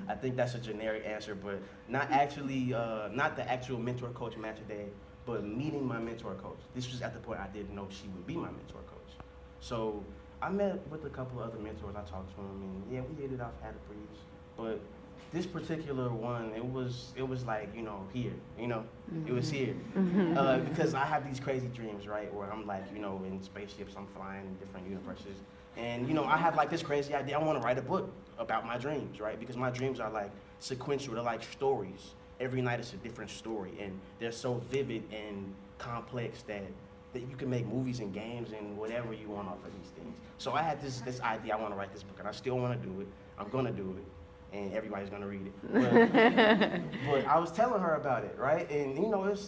I think that's a generic answer, but not actually, not the actual mentor coach match day, but meeting my mentor coach. This was at the point I didn't know she would be my mentor coach. So I met with a couple of other mentors. I talked to them, and yeah, we hit it off, had a breeze. But this particular one, it was like, here, it was here. Because I have these crazy dreams, right, where I'm like, in spaceships, I'm flying in different universes. And, I have like this crazy idea. I want to write a book about my dreams, right? Because my dreams are like sequential, they're like stories. Every night it's a different story, and they're so vivid and complex that you can make movies and games and whatever you want off of these things. So I had this idea, I want to write this book, and I still want to do it. I'm going to do it, and everybody's going to read it. But I was telling her about it, right? And,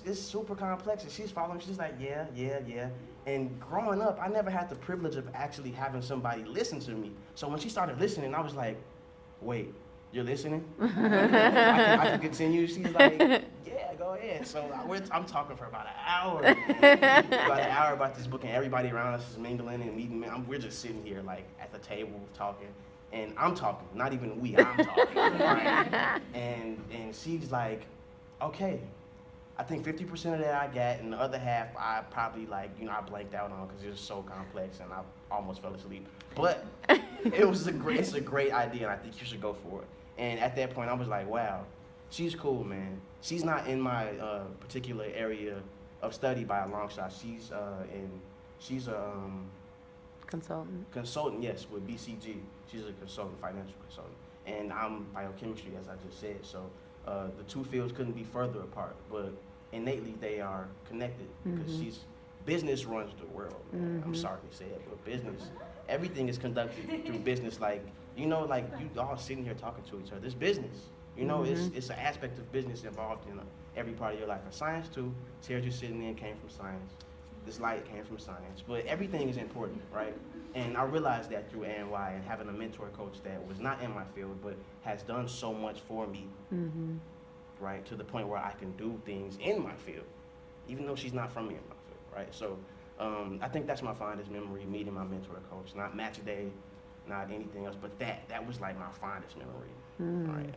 it's super complex, and she's following. She's like, yeah. And growing up, I never had the privilege of actually having somebody listen to me. So when she started listening, I was like, wait, you're listening? I can continue. She's like, yeah, go ahead. So I'm talking for about an hour about this book, and everybody around us is mingling and meeting. We're just sitting here like at the table talking, and I'm talking, not even we, I'm talking. Right? And she's like, okay. I think 50% of that I got, and the other half I probably I blanked out on because it was so complex and I almost fell asleep. But it's a great idea, and I think you should go for it. And at that point, I was like, wow, she's cool, man. She's not in my particular area of study by a long shot. She's a consultant, yes, with BCG. She's a consultant, financial consultant, and I'm biochemistry, as I just said. So the two fields couldn't be further apart, but innately they are connected because business runs the world, man. I'm sorry to say it, but business, everything is conducted through business. You all sitting here talking to each other. It's business. It's an aspect of business involved in every part of your life. And science too. Chairs you're sitting in came from science. This light came from science. But everything is important, right? And I realized that through ANY and having a mentor coach that was not in my field, but has done so much for me, right? To the point where I can do things in my field, even though she's not from me in my field, right? So I think that's my fondest memory, meeting my mentor coach. Not match day, not anything else, but that was like my fondest memory, right?